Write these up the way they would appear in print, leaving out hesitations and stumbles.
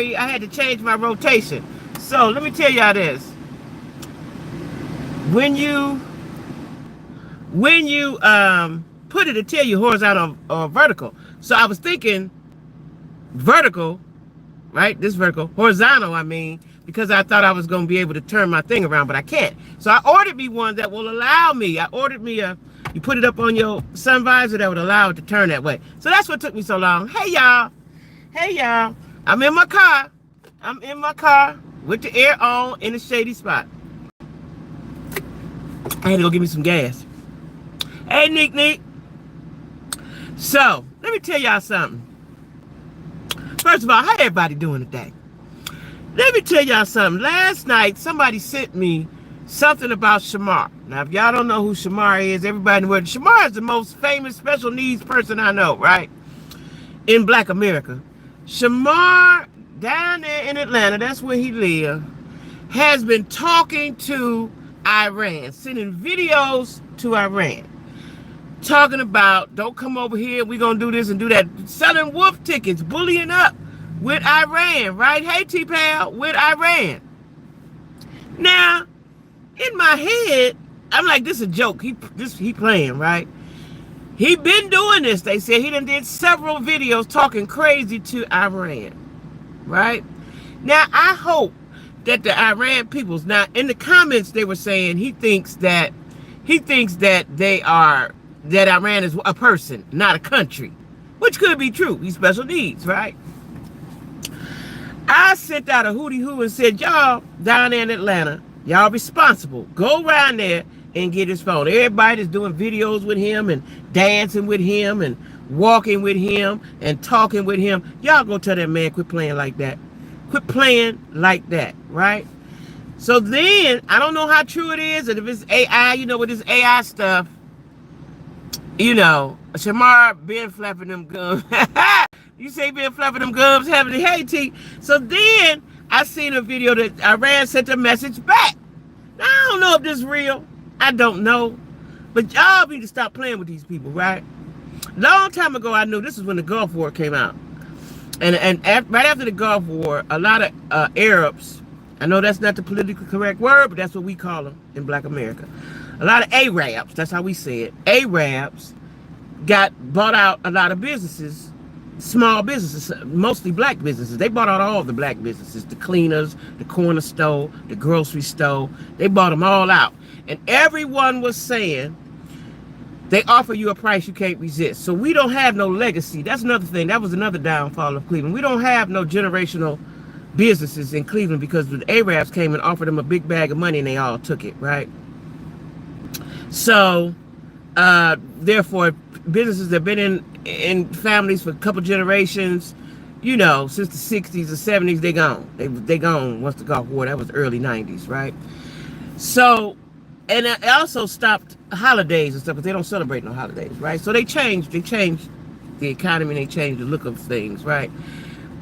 sorry, I had to change my rotation. So let me tell y'all this. When you put it tell you horizontal or vertical. So I was thinking vertical, right? This vertical. Horizontal, I mean, because I thought I was going to be able to turn my thing around, but I can't. So I ordered me one that will allow me. I ordered me you put it up on your sun visor that would allow it to turn that way. So that's what took me so long. Hey, y'all. Hey, y'all. I'm in my car. With the air on in a shady spot. I had to go get me some gas. Hey, Nick. So, let me tell y'all something. First of all, how everybody doing today? Let me tell y'all something. Last night, somebody sent me something about Shamar. Now, if y'all don't know who Shamar is, everybody in the world, Shamar is the most famous special needs person I know, right? In Black America. Shamar, down there in Atlanta, that's where he lives, has been talking to Iran, sending videos to Iran, talking about, don't come over here, we're going to do this and do that, selling wolf tickets, bullying up with Iran, right? Hey, T-Pal, with Iran. Now, in my head, I'm like, this is a joke. He playing, right? He been doing this. They said he done did several videos talking crazy to Iran, right? Now, I hope that the Iran peoples, now in the comments they were saying he thinks that Iran is a person, not a country, which could be true. He's special needs, right? I sent out a hootie hoo and said, y'all down there in Atlanta, y'all responsible. Go around there and get his phone. Everybody's doing videos with him and dancing with him and walking with him and talking with him. Y'all go tell that man, quit playing like that. Quit playing like that, right? So then, I don't know how true it is, and if it's AI, you know, with this AI stuff, you know, Shamar been flapping them gums. You say been flapping them gums, having the hey T. So then, I seen a video that Iran sent a message back. Now, I don't know if this is real. I don't know. But y'all need to stop playing with these people, right? Long time ago, I knew this is when the Gulf War came out. And right after the Gulf War, a lot of Arabs, I know that's not the politically correct word, but that's what we call them in Black America. A lot of Arabs, that's how we say it. Arabs bought out a lot of businesses, small businesses, mostly black businesses. They bought out all the black businesses, the cleaners, the corner store, the grocery store. They bought them all out. And everyone was saying, they offer you a price you can't resist. So we don't have no legacy. That's another thing. That was another downfall of Cleveland. We don't have no generational businesses in Cleveland because the Arabs came and offered them a big bag of money and they all took it, right? So, therefore, businesses that have been in families for a couple generations, you know, since the 60s or 70s, they gone. They gone once the Gulf War. That was early 90s, right? So, and it also stopped holidays and stuff, but they don't celebrate no holidays, right? So they changed the economy and they changed the look of things, right?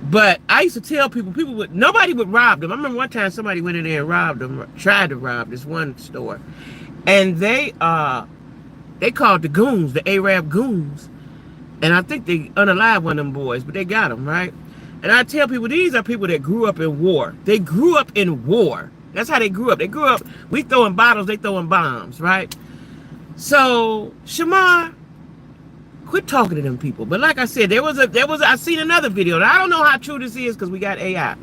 But I used to tell people nobody would rob them. I remember one time somebody went in there and robbed them, tried to rob this one store. And they called the goons, the Arab goons. And I think they unalived one of them boys, but they got them, right? And I tell people, these are people that grew up in war. They grew up in war. That's how they grew up. They grew up, we throwing bottles, they throwing bombs, right? So, Shamar, quit talking to them people. But like I said, I seen another video, and I don't know how true this is because we got AI,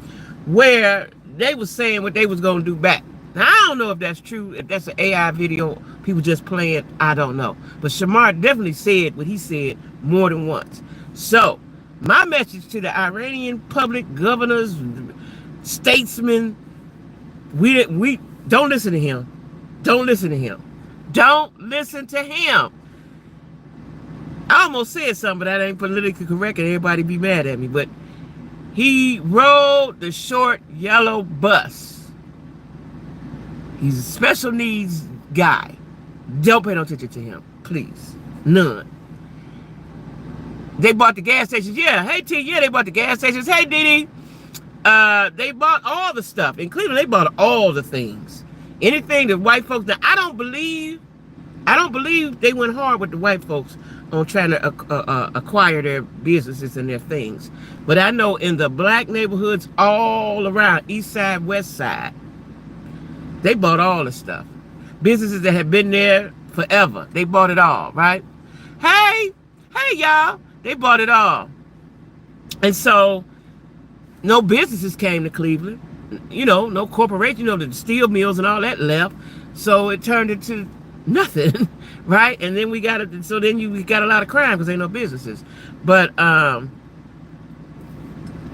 where they was saying what they was going to do back. Now, I don't know if that's true, if that's an AI video, people just playing, I don't know. But Shamar definitely said what he said more than once. So, my message to the Iranian public, governors, statesmen, we don't listen to him. Don't listen to him. Don't listen to him. I almost said something, but that ain't politically correct and everybody be mad at me. But he rode the short yellow bus. He's a special needs guy. Don't pay no attention to him, please. None. They bought the gas stations. Yeah, hey T, yeah, they bought the gas stations. Hey Dee. They bought all the stuff. In Cleveland, they bought all the things. Anything that white folks, now I don't believe they went hard with the white folks. on trying to acquire their businesses and their things. But I know in the black neighborhoods all around, east side, west side, they bought all the stuff. Businesses that have been there forever, they bought it all, right? Hey y'all, they bought it all. And so no businesses came to Cleveland, no corporation, the steel mills and all that left. So it turned into nothing, right? And then we got a lot of crime because ain't no businesses. But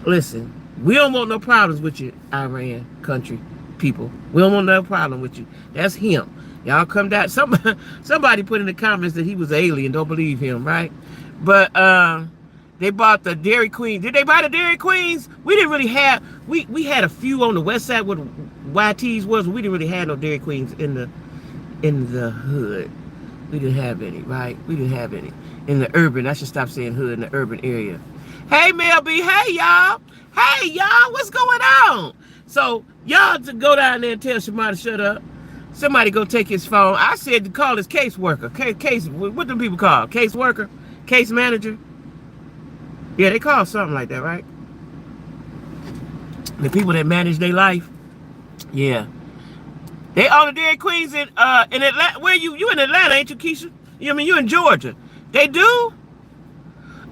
listen, we don't want no problems with you, Iran country people. We don't want no problem with you. That's him. Y'all come down. Somebody put in the comments that he was an alien. Don't believe him, right? But they bought the Dairy Queen. Did they buy the Dairy Queens? We didn't really have. We had a few on the west side where the YTs was. But we didn't really have no Dairy Queens in the hood. We didn't have any, right? We didn't have any in the urban. I should stop saying hood, in the urban area. Hey, Mel B. Hey, y'all. Hey, y'all. What's going on? So y'all to go down there and tell Shamar to shut up. Somebody go take his phone. I said to call his caseworker. What do people call? Case worker? Case manager? Yeah, they call something like that, right? The people that manage their life. Yeah. They own the Dairy Queens in Atlanta. Where you in Atlanta, ain't you, Keisha? You in Georgia. They do?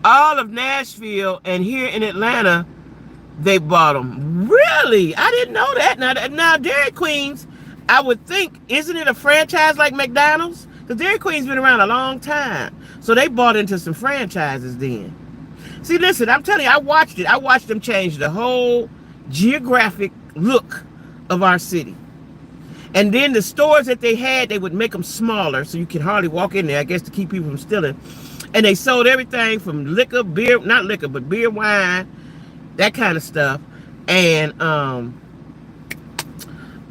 All of Nashville and here in Atlanta, they bought them. Really? I didn't know that. Now Dairy Queens, I would think, isn't it a franchise like McDonald's? Because Dairy Queen's been around a long time. So they bought into some franchises then. See, listen, I'm telling you, I watched it. I watched them change the whole geographic look of our city. And then the stores that they had, they would make them smaller so you could hardly walk in there, I guess, to keep people from stealing. And they sold everything from liquor, beer, not liquor, but beer, wine, that kind of stuff. And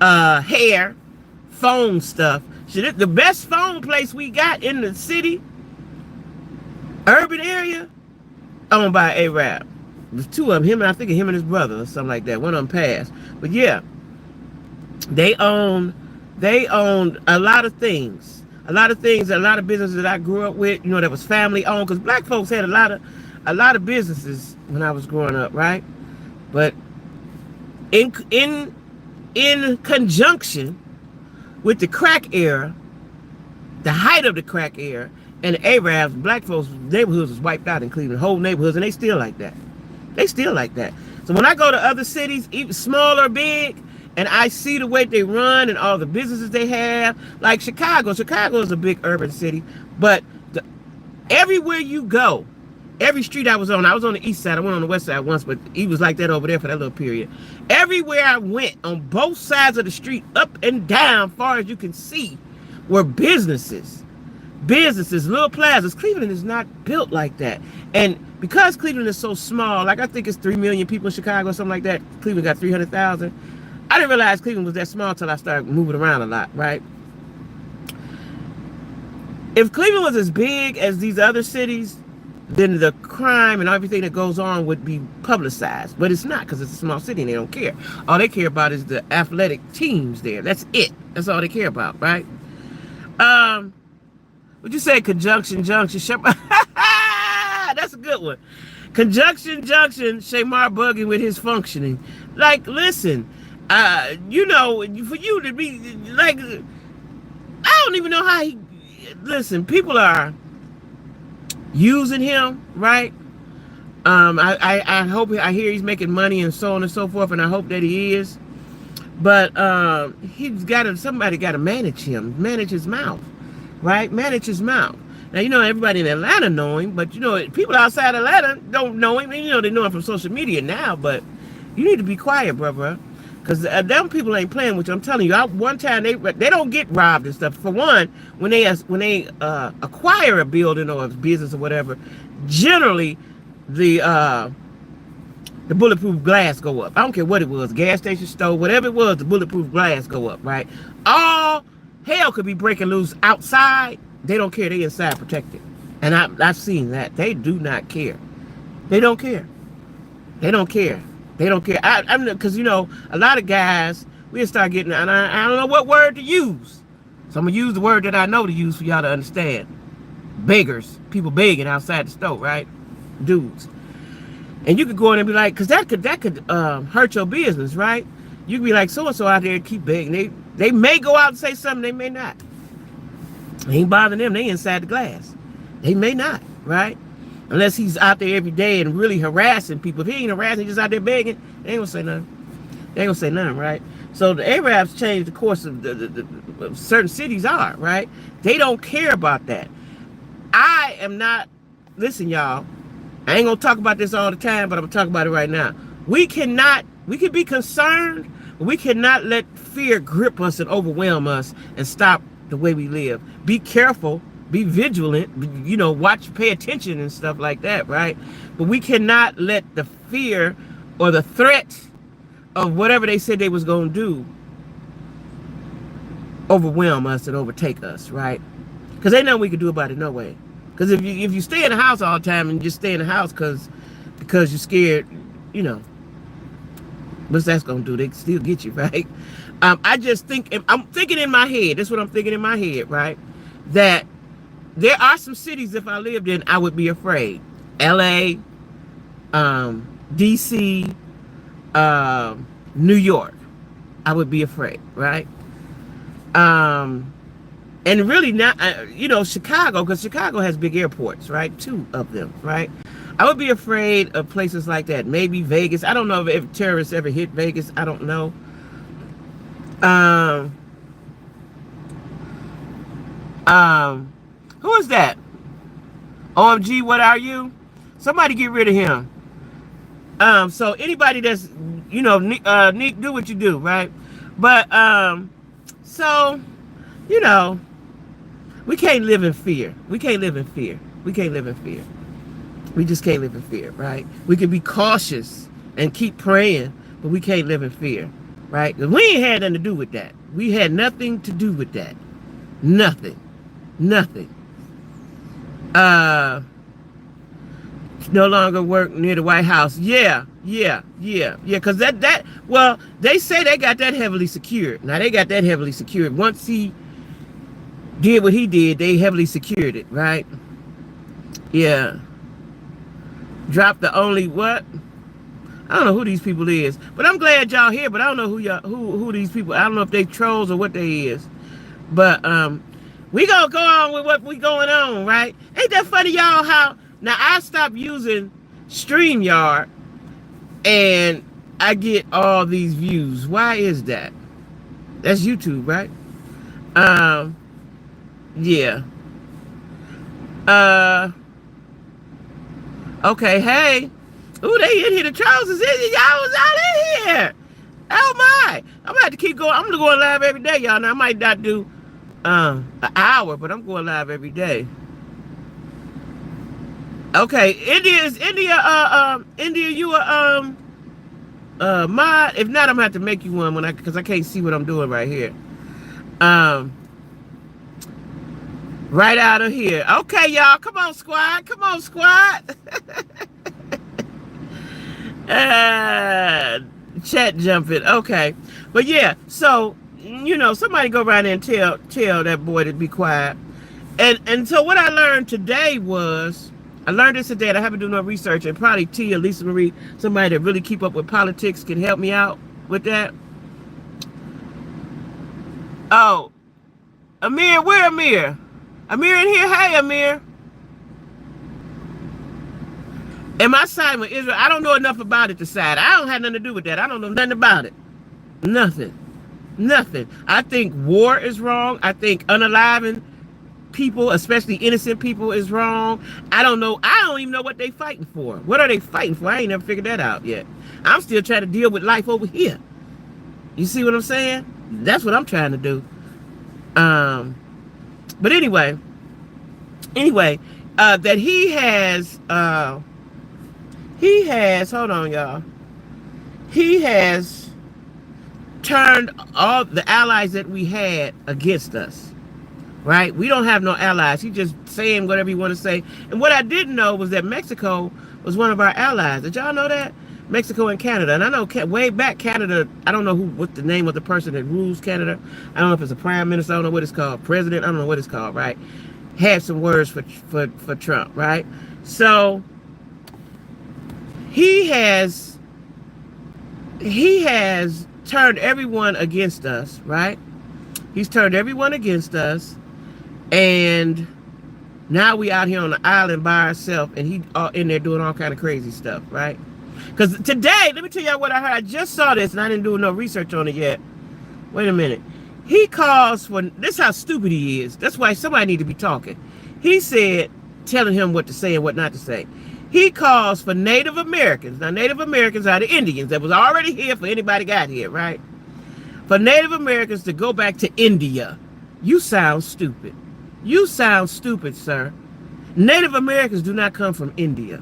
hair, phone stuff. So the best phone place we got in the city, urban area, owned by Arab. There's two of them, I think him and his brother or something like that. One of them passed. But yeah, they owned a lot of things. A lot of businesses that I grew up with, that was family owned, because black folks had a lot of businesses when I was growing up, right? But in conjunction with the crack era, the height of the crack era, and the Arabs, black folks' neighborhoods was wiped out in Cleveland, whole neighborhoods, and they still like that. So when I go to other cities, even small or big, and I see the way they run and all the businesses they have, like Chicago. Chicago is a big urban city, but everywhere you go, every street I was on the east side, I went on the west side once, but he was like that over there for that little period. Everywhere I went, on both sides of the street, up and down, far as you can see, were businesses, little plazas. Cleveland is not built like that. And because Cleveland is so small, like I think it's 3 million people in Chicago or something like that. Cleveland got 300,000. I didn't realize Cleveland was that small until I started moving around a lot, right? If Cleveland was as big as these other cities, then the crime and everything that goes on would be publicized. But it's not, because it's a small city and they don't care. All they care about is the athletic teams there. That's it. That's all they care about, right? Would you say conjunction junction? That's a good one. Conjunction junction, Shamar bugging with his functioning. Like, listen, for you to be like, I don't even know how listen, people are using him, right? I hope, I hear he's making money and so on and so forth, and I hope that he is. But somebody got to manage him, manage his mouth, right? Manage his mouth. Now, everybody in Atlanta know him, but, people outside Atlanta don't know him. They know him from social media now, but you need to be quiet, brother. Because them people ain't playing with you. I'm telling you, one time they don't get robbed and stuff. For one, when they acquire a building or a business or whatever, generally the bulletproof glass go up. I don't care what it was, gas station, stove, whatever it was, the bulletproof glass go up, right? All hell could be breaking loose outside. They don't care. They inside protected. And I've seen that. They do not care. They don't care. They don't care. They don't care. Because, a lot of guys, we'll start getting, and I don't know what word to use. So I'm going to use the word that I know to use for y'all to understand. beggars, people begging outside the store, right? Dudes. And you could go in and be like, because that could hurt your business, right? You could be like, so-and-so out there keep begging. They may go out and say something, they may not. It ain't bothering them, they inside the glass. They may not, right? Unless he's out there every day and really harassing people. If he ain't harassing, he's just out there begging, they ain't gonna say nothing. They ain't gonna say nothing, right? So the Arabs changed the course of the certain cities are, right? They don't care about that. I am not, listen y'all, I ain't gonna talk about this all the time, but I'm gonna talk about it right now. We can be concerned, but we cannot let fear grip us and overwhelm us and stop the way we live. Be careful, be vigilant, you know, watch, pay attention and stuff like that, right? But we cannot let the fear or the threat of whatever they said they was gonna do overwhelm us and overtake us, right? Because ain't nothing we can do about it, no way. Because if you stay in the house all the time and just stay in the house because you're scared, you know, what's that's gonna do? They can still get you, right? I just think, I'm thinking in my head, that's what I'm thinking in my head, right? That there are some cities, if I lived in, I would be afraid. LA, DC, New York, I would be afraid, right? And really not, you know, Chicago, because Chicago has big airports, right? 2 of them, right? I would be afraid of places like that. Maybe Vegas. I don't know if terrorists ever hit Vegas. I don't know. Who is that? OMG, what are you? Somebody get rid of him. So anybody that's, you know, Nick, do what you do, right? But, so, you know, we can't live in fear. We can't live in fear. We can't live in fear. We just can't live in fear, right? We can be cautious and keep praying, but we can't live in fear, right? Because we ain't had nothing to do with that. We had nothing to do with that. Nothing. Nothing. No longer work near the White House. Yeah. Because well, they say they got that heavily secured. Now, they got that heavily secured. Once he did what he did, they heavily secured it, right? Yeah. Drop the only what? I don't know who these people is, but I'm glad y'all here. But I don't know who these people. I don't know if they trolls or what they is. But we gonna go on with what we going on, right? Ain't that funny, y'all? How now I stopped using StreamYard and I get all these views. Why is that? That's YouTube, right? Yeah. Okay, hey. Ooh, they in here. The trolls is in here. Y'all was out in here. Oh my. I'm gonna have to keep going. I'm gonna go live every day, y'all. Now I might not do an hour, but I'm going live every day. Okay, India, you a mod? If not, I'm gonna have to make you one because I can't see what I'm doing right here. Right out of here. Okay, y'all. Come on, squad. Come on, squad. Chat jumping. Okay. But yeah, so, you know, somebody go around there and tell that boy to be quiet. And so what I learned today was, I learned this today, and I haven't done no research, and probably Tia, Lisa Marie, somebody that really keep up with politics can help me out with that. Oh, Amir, where Amir? Amir in here? Hey, Amir. Am I siding with Israel? I don't know enough about it to side. I don't have nothing to do with that. I don't know nothing about it. Nothing. Nothing. I think war is wrong. I think unaliving people, especially innocent people, is wrong. I don't know. I don't even know what they fighting for. What are they fighting for? I ain't never figured that out yet. I'm still trying to deal with life over here. You see what I'm saying? That's what I'm trying to do. But anyway, that he has, hold on, y'all. He has turned all the allies that we had against us, right? We don't have no allies. He's just saying whatever he want to say. And what I didn't know was that Mexico was one of our allies. Did y'all know that? Mexico and Canada. And I know way back Canada, I don't know what the name of the person that rules Canada. I don't know if it's a prime minister. I don't know what it's called. President. I don't know what it's called, right? had some words for Trump, right? So he has turned everyone against us, right? He's turned everyone against us, and now we out here on the island by ourselves, and he in there doing all kind of crazy stuff, right? Because today, let me tell y'all what I heard. I just saw this, and I didn't do no research on it yet. Wait a minute. He calls for, this is how stupid he is. That's why somebody need to be talking. He said, telling him what to say and what not to say. He calls for Native Americans. Now, Native Americans are the Indians that was already here for anybody got here, right? For Native Americans to go back to India. You sound stupid. You sound stupid, sir. Native Americans do not come from India.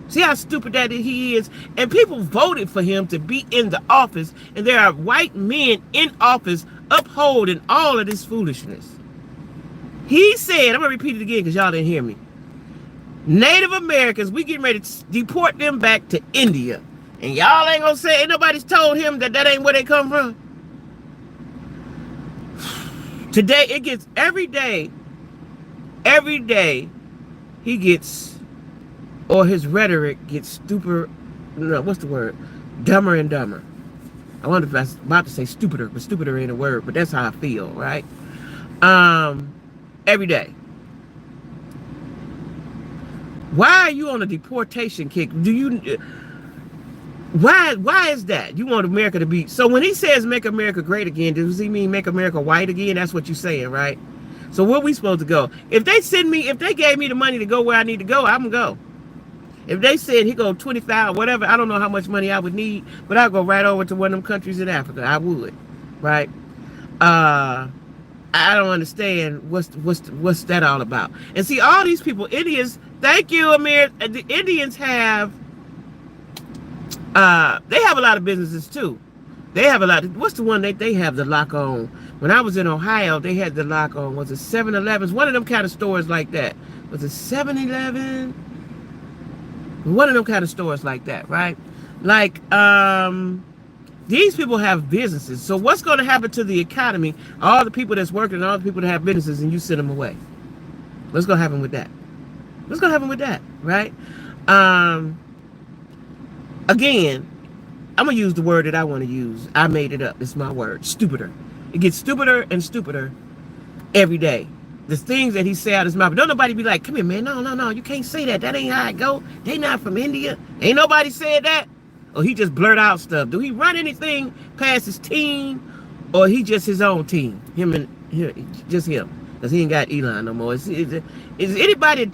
See how stupid that he is? And people voted for him to be in the office, and there are white men in office upholding all of this foolishness. He said, I'm going to repeat it again because y'all didn't hear me. Native Americans, we getting ready to deport them back to India. And y'all ain't going to say, ain't nobody's told him that that ain't where they come from. Today, it gets every day, he gets, or his rhetoric gets stupider, no, what's the word? Dumber and dumber. I wonder if I was about to say stupider, but stupider ain't a word, but that's how I feel, right? Every day. Why are you on a deportation kick? Why is that? You want America to be, so when he says make America great again, does he mean make America white again? That's what you're saying, right? So where we supposed to go? If they gave me the money to go where I need to go, I'm gonna go. If they said he go 25, whatever, I don't know how much money I would need, but I'll go right over to one of them countries in Africa. I would, right? I don't understand what's that all about. And see, all these people, Indians, thank you, Amir. The Indians have, they have a lot of businesses too. They have a lot. What's the one they have the lock on? When I was in Ohio, they had the lock on. Was it 7-Elevens? One of them kind of stores like that. Was it 7-Eleven? One of them kind of stores like that, right? Like, these people have businesses. So what's going to happen to the economy? All the people that's working, all the people that have businesses, and you send them away. What's going to happen with that? What's going to happen with that, right? Again, I'm going to use the word that I want to use. I made it up. It's my word. Stupider. It gets stupider and stupider every day. The things that he say out his mouth. But don't nobody be like, come here, man. No. You can't say that. That ain't how it go. They not from India. Ain't nobody said that. Or he just blurt out stuff. Do he run anything past his team? Or he just his own team? Just him. Because he ain't got Elon no more. Is anybody...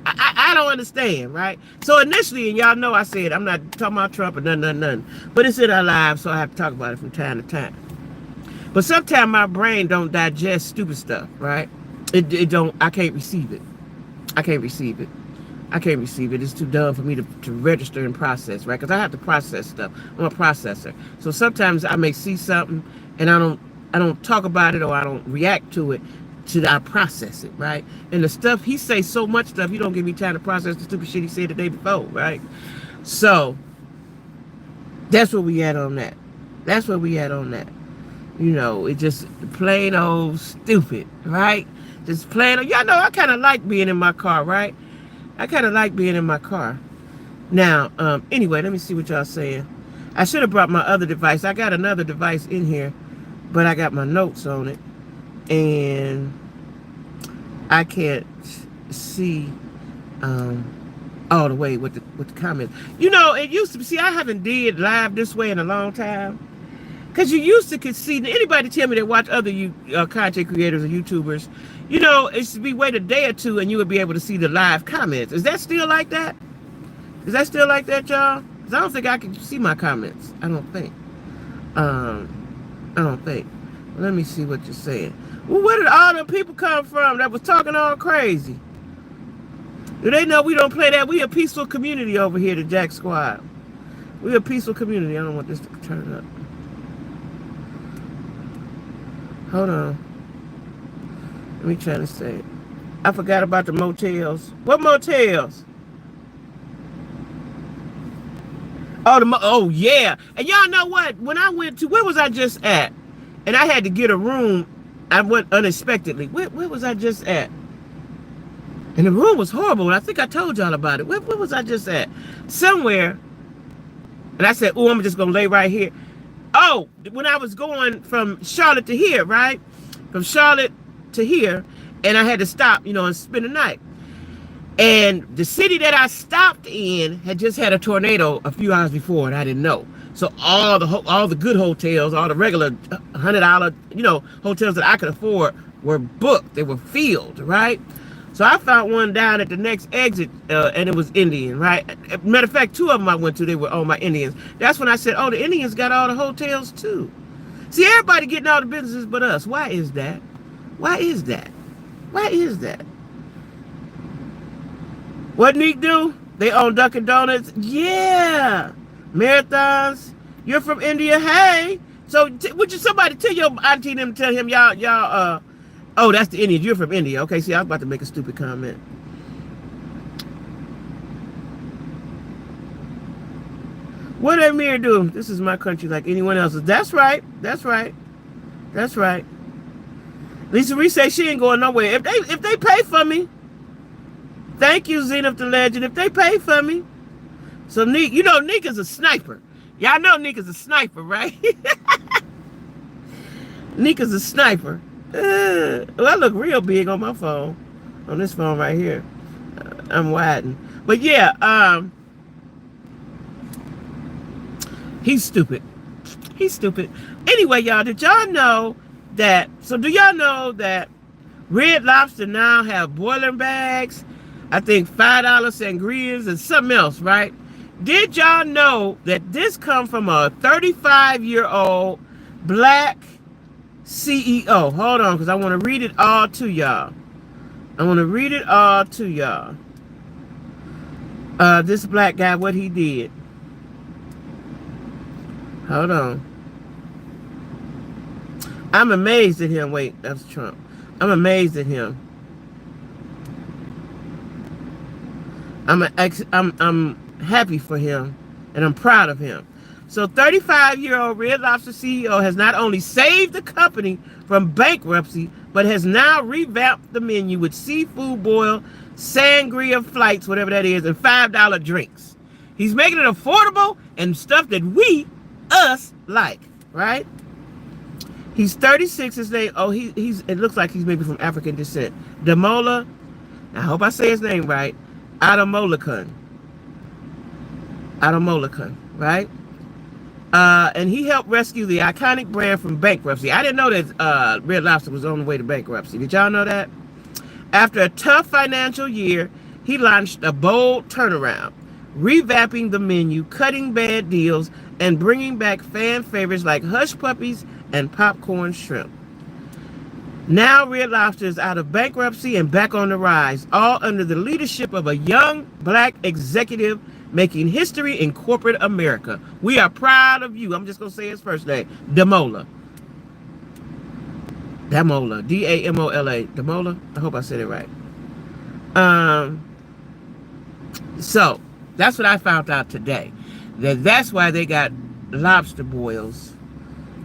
I don't understand, right? So initially, and y'all know I said, I'm not talking about Trump or nothing. But it's in our lives, so I have to talk about it from time to time. But sometimes my brain don't digest stupid stuff, right? It don't, I can't receive it. It's too dumb for me to register and process, right? Because I have to process stuff. I'm a processor. So sometimes I may see something and I don't talk about it or I don't react to it till I process it, right? And the stuff, he say so much stuff, he don't give me time to process the stupid shit he said the day before, right? So that's where we at on that. You know, it just plain old stupid, right? Just plain old, y'all know I kind of like being in my car, right? Now, anyway, let me see what y'all saying. I should have brought my other device. I got another device in here, but I got my notes on it. And I can't see all the way with the comments. You know, it used to be, see, I haven't did live this way in a long time. Because you used to could see, anybody tell me that watch other content creators or YouTubers, you know, it should be wait a day or two and you would be able to see the live comments. Is that still like that? Y'all? Because I don't think I can see my comments. I don't think. Let me see what you're saying. Well, where did all them people come from that was talking all crazy? Do they know we don't play that? We a peaceful community over here, the Jack Squad. We a peaceful community. I don't want this to turn up. Hold on. Let me try to say it. I forgot about the motels. What motels? Oh, yeah. And y'all know what? When I went to, where was I just at? And I had to get a room. I went unexpectedly. Where was I just at? And the room was horrible. I think I told y'all about it. Where was I just at? Somewhere. And I said, oh, I'm just going to lay right here. Oh, when I was going from Charlotte to here, right? From Charlotte to here. And I had to stop, and spend the night. And the city that I stopped in had just had a tornado a few hours before, and I didn't know. So all the good hotels, all the regular $100, hotels that I could afford were booked. They were filled, right? So I found one down at the next exit, and it was Indian, right? Matter of fact, 2 of them I went to, they were all my Indians. That's when I said, oh, the Indians got all the hotels too. See, everybody getting all the businesses but us. Why is that? Why is that? Why is that? What Neek do? They own Dunkin' Donuts? Yeah. Marathons. You're from India? Hey. So would you somebody tell your auntie them, tell him y'all oh, that's the Indians. You're from India. Okay, see, I was about to make a stupid comment. What did Amir do? This is my country like anyone else's. That's right. That's right. That's right. Lisa Reese say she ain't going nowhere. If they pay for me. Thank you, Zenith the Legend. If they pay for me. So Neek, Neek is a sniper. Y'all know Neek is a sniper, right? Neek is a sniper. Well, I look real big on my phone. On this phone right here. I'm widening. But yeah, he's stupid. He's stupid. Anyway, y'all, did y'all know that, do y'all know that Red Lobster now have boiler bags? I think $5 sangrias and something else, right? Did y'all know that this comes from a 35-year-old black CEO? Hold on, because I want to read it all to y'all. This black guy, what he did. Hold on. I'm amazed at him. Wait, that's Trump. I'm amazed at him. I'm happy for him, and I'm proud of him. So 35-year-old Red Lobster CEO has not only saved the company from bankruptcy, but has now revamped the menu with seafood boil, sangria flights, whatever that is, and $5 drinks. He's making it affordable and stuff that us like, right? He's 36. His name, it looks like he's maybe from African descent. Damola, I hope I say his name right. Adomolakun, right? And he helped rescue the iconic brand from bankruptcy. I didn't know that Red Lobster was on the way to bankruptcy. Did y'all know that? After a tough financial year, he launched a bold turnaround, revamping the menu, cutting bad deals, and bringing back fan favorites like Hush Puppies and Popcorn Shrimp. Now Red Lobster is out of bankruptcy and back on the rise, all under the leadership of a young black executive making history in corporate America. We are proud of you. I'm just going to say his first name, Damola. D-A-M-O-L-A. Damola? I hope I said it right. So, that's what I found out today. That's why they got lobster boils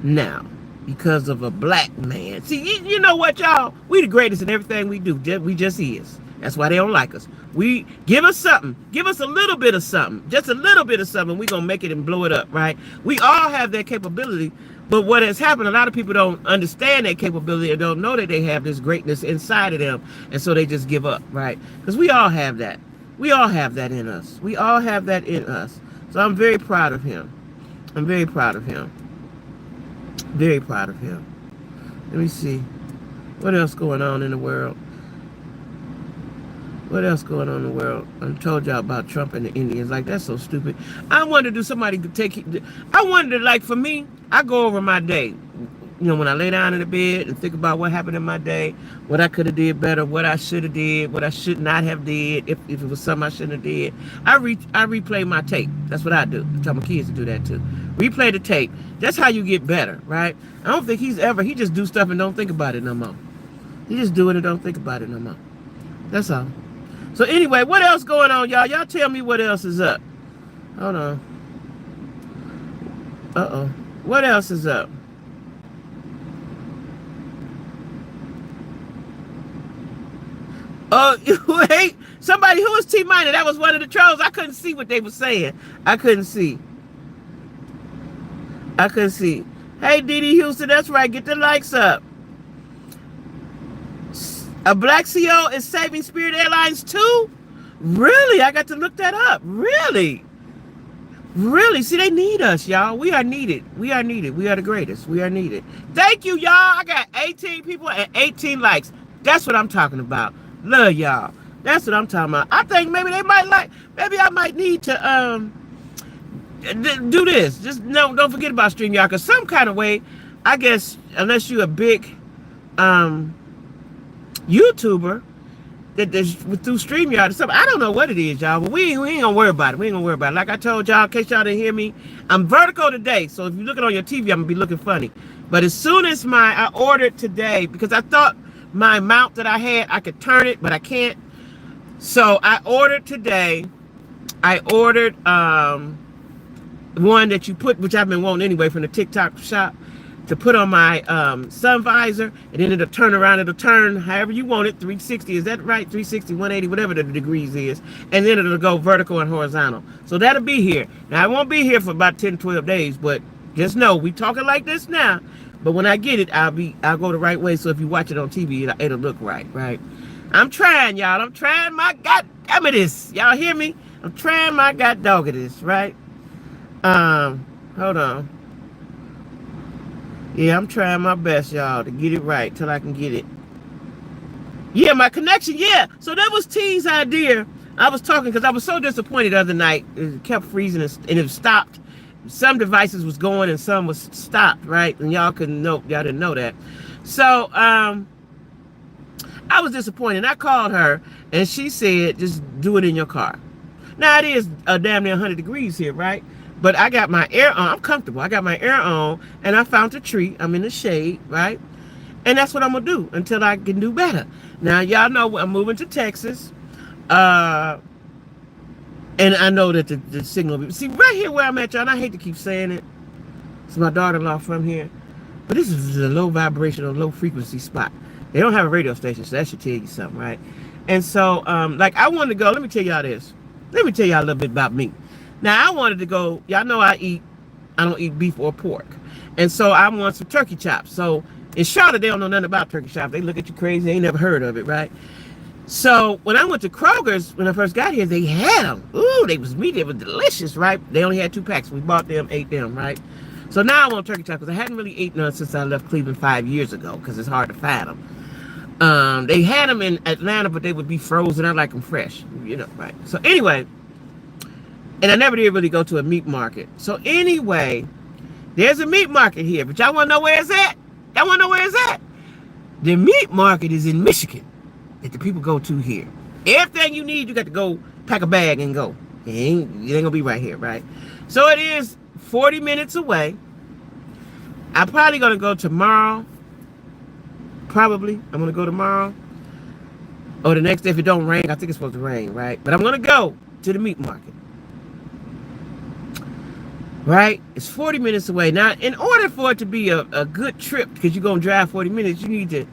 now. Because of a black man. See, you know what, y'all? We the greatest in everything we do. We just is. That's why they don't like us. We give us something. Give us a little bit of something. Just a little bit of something. We're going to make it and blow it up, right? We all have that capability. But what has happened, a lot of people don't understand that capability and don't know that they have this greatness inside of them. And so they just give up, right? Because we all have that. We all have that in us. We all have that in us. So I'm very proud of him. I'm very proud of him. Very proud of him. Let me see. What else going on in the world? What else going on in the world? I told y'all about Trump and the Indians. Like, that's so stupid. I wonder, do somebody could take... I wonder, like, for me, I go over my day. When I lay down in the bed and think about what happened in my day, what I could have did better, what I should have did, what I should not have did, if it was something I shouldn't have did. I replay my tape. That's what I do. I tell my kids to do that too. Replay the tape. That's how you get better, right? I don't think he just do stuff and don't think about it no more. He just do it and don't think about it no more. That's all. So anyway, what else going on, y'all? Y'all tell me what else is up. Hold on. Uh-oh. What else is up? Oh, wait. Somebody who was T-minus. That was one of the trolls. I couldn't see what they were saying. I couldn't see. I couldn't see. Hey, Dee Dee Houston, that's right. Get the likes up. A black CEO is saving Spirit Airlines too? Really? I got to look that up. Really? Really? See, they need us, y'all. We are needed. We are needed. We are the greatest. We are needed. Thank you, y'all. I got 18 people and 18 likes. That's what I'm talking about. Love y'all. That's what I'm talking about. I think maybe they might like, maybe I might need to do this. Just don't forget about StreamYard, because some kind of way, I guess, unless you're a big YouTuber that through StreamYard or something. I don't know what it is, y'all, but we ain't gonna worry about it. We ain't gonna worry about it. Like I told y'all, in case y'all didn't hear me, I'm vertical today. So if you're looking on your TV, I'm gonna be looking funny. But as soon as I ordered today, because I thought my mount that I had, I could turn it, but I can't. So I ordered today. I ordered one that you put, which I've been wanting anyway from the TikTok shop, to put on my sun visor, and then it'll turn around. It'll turn however you want it, 360. Is that right? 360, 180, whatever the degrees is. And then it'll go vertical and horizontal. So that'll be here. Now, I won't be here for about 10, 12 days, but just know, we talking like this now. But when I get it, I'll go the right way. So if you watch it on TV, it'll look right, right? I'm trying, y'all. I'm trying my goddammit. Y'all hear me? I'm trying my goddoggedest, right? Hold on. Yeah, I'm trying my best, y'all, to get it right till I can get it. Yeah, my connection, yeah. So that was T's idea. I was talking because I was so disappointed the other night. It kept freezing and it stopped. Some devices was going and some was stopped, right? And y'all couldn't know, y'all didn't know that. So I was disappointed. I called her and she said, just do it in your car. Now it is damn near 100 degrees here, right? But I got my air on. I'm comfortable. I got my air on, and I found a tree. I'm in the shade, right? And that's what I'm going to do until I can do better. Now, y'all know I'm moving to Texas. And I know that the signal... See, right here where I'm at, y'all, and I hate to keep saying it. It's my daughter-in-law from here. But this is a low vibrational, low frequency spot. They don't have a radio station, so that should tell you something, right? And so, like, I wanted to go... Let me tell y'all this. Let me tell y'all a little bit about me. Now, I wanted to go, y'all know I don't eat beef or pork. And so I want some turkey chops. So in Charlotte, they don't know nothing about turkey chops. They look at you crazy. They ain't never heard of it, right? So when I went to Kroger's, when I first got here, they had them. Ooh, they was meat. They were delicious, right? They only had 2 packs. We bought them, ate them, right? So now I want turkey chops because I hadn't really eaten none since I left Cleveland 5 years ago because it's hard to find them. They had them in Atlanta, but they would be frozen. I like them fresh, you know, right? So anyway... And I never did really go to a meat market. So anyway, there's a meat market here. But y'all want to know where it's at? Y'all want to know where it's at? The meat market is in Michigan that the people go to here. Everything you need, you got to go pack a bag and go. It ain't going to be right here, right? So it is 40 minutes away. I'm probably going to go tomorrow. Probably. I'm going to go tomorrow. Or the next day if it don't rain. I think it's supposed to rain, right? But I'm going to go to the meat market. Right? It's 40 minutes away. Now, in order for it to be a good trip, because you're going to drive 40 minutes, you need to...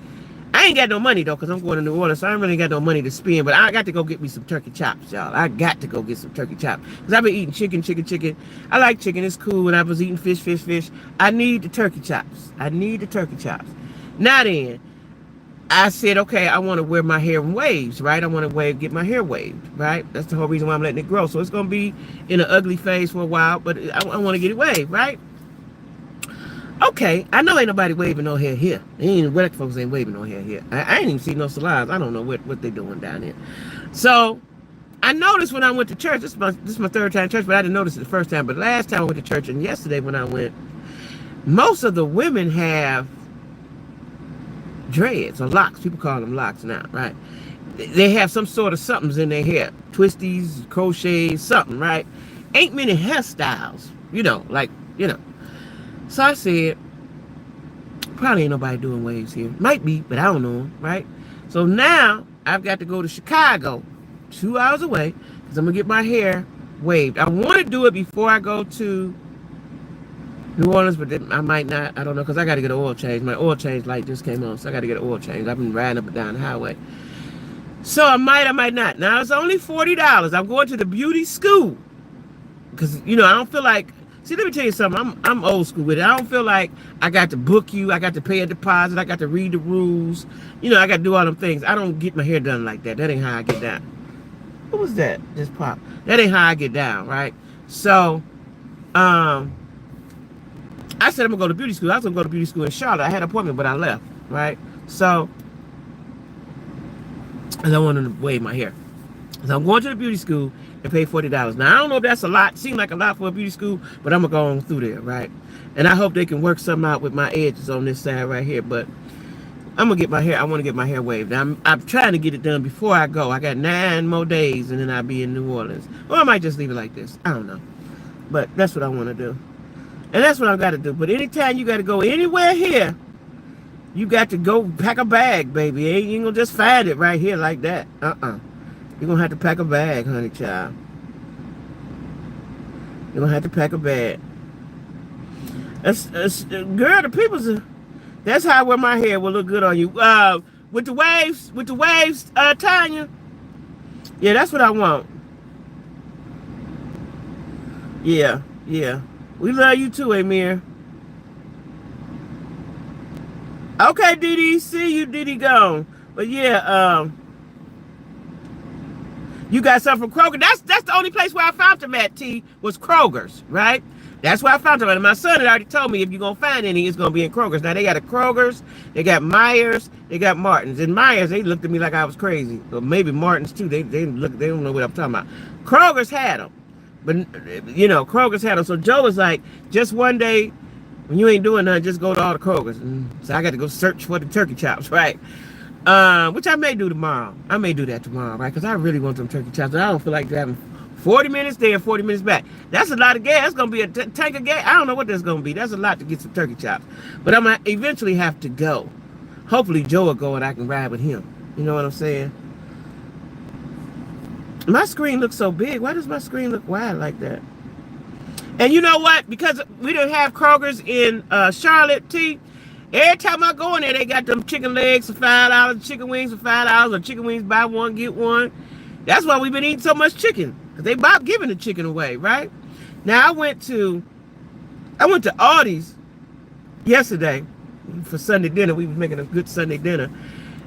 I ain't got no money, though, because I'm going to New Orleans, so I ain't really got no money to spend, but I got to go get me some turkey chops, y'all. I got to go get some turkey chops, because I've been eating chicken. I like chicken. It's cool. When I was eating fish. I need the turkey chops. Now then, I said, okay, I want to wear my hair in waves, right? I want to get my hair waved, right? That's the whole reason why I'm letting it grow. So it's going to be in an ugly phase for a while, but I want to get it waved, right? Okay, I know ain't nobody waving no hair here. Black folks ain't waving no hair here. I ain't even seen no salons. I don't know what they doing down there. So I noticed when I went to church, this is my third time church, but I didn't notice it the first time. But last time I went to church and yesterday when I went, most of the women have dreads or locks. People call them locks now, right? They have some sort of somethings in their hair. Twisties, crochets, something, right? Ain't many hairstyles, So I said, probably ain't nobody doing waves here. Might be, but I don't know, right? So now I've got to go to Chicago, 2 hours away, because I'm going to get my hair waved. I want to do it before I go to New Orleans, but I might not. I don't know, because I got to get an oil change. My oil change light just came on, so I got to get an oil change. I've been riding up and down the highway. So I might not. Now it's only $40. I'm going to the beauty school because I don't feel like. See, let me tell you something. I'm old school with it. I don't feel like I got to book you. I got to pay a deposit. I got to read the rules. I got to do all them things. I don't get my hair done like that. That ain't how I get down. What was that? Just pop. That ain't how I get down, right? So, I said I'm gonna go to beauty school. I was gonna go to beauty school in Charlotte. I had an appointment, but I left, right? So, and I wanted to wave my hair. So I'm going to the beauty school and pay $40. Now I don't know if that's a lot. Seems like a lot for a beauty school, but I'm gonna go on through there, right? And I hope they can work something out with my edges on this side right here. But I'm gonna get my hair. I want to get my hair waved. I'm trying to get it done before I go. I got 9 more days, and then I'll be in New Orleans. Or I might just leave it like this. I don't know. But that's what I want to do, and that's what I've got to do. But anytime you got to go anywhere here, you got to go pack a bag, baby. You ain't gonna just find it right here like that. You're gonna have to pack a bag, honey child. You're gonna have to pack a bag. Girl, the people's. That's how I wear my hair will look good on you. With the waves, Tanya. Yeah, that's what I want. Yeah. We love you too, Amir. Okay, Didi. See you, Didi gone. But yeah, you got something from Kroger. That's the only place where I found them at, T, was Kroger's, right? That's where I found them. And my son had already told me if you're going to find any, it's going to be in Kroger's. Now, they got a Kroger's, they got Myers, they got Martin's. And Myers, they looked at me like I was crazy. Or maybe Martin's, too. They don't know what I'm talking about. Kroger's had them. But, Kroger's had them. So Joe was like, just one day, when you ain't doing nothing, just go to all the Kroger's. And so I got to go search for the turkey chops, right? Which I may do tomorrow. I may do that tomorrow, right? Because I really want some turkey chops. And I don't feel like having 40 minutes there, 40 minutes back. That's a lot of gas. That's going to be a tank of gas. I don't know what that's going to be. That's a lot to get some turkey chops. But I'm going to eventually have to go. Hopefully Joe will go and I can ride with him. You know what I'm saying? My screen looks so big. Why does my screen look wide like that? And you know what? Because we don't have Kroger's in Charlotte, T. Every time I go in there, they got them chicken legs for $5, chicken wings for $5, or chicken wings buy one, get one. That's why we've been eating so much chicken. Because they about giving the chicken away, right? Now, I went to Aldi's yesterday for Sunday dinner. We were making a good Sunday dinner.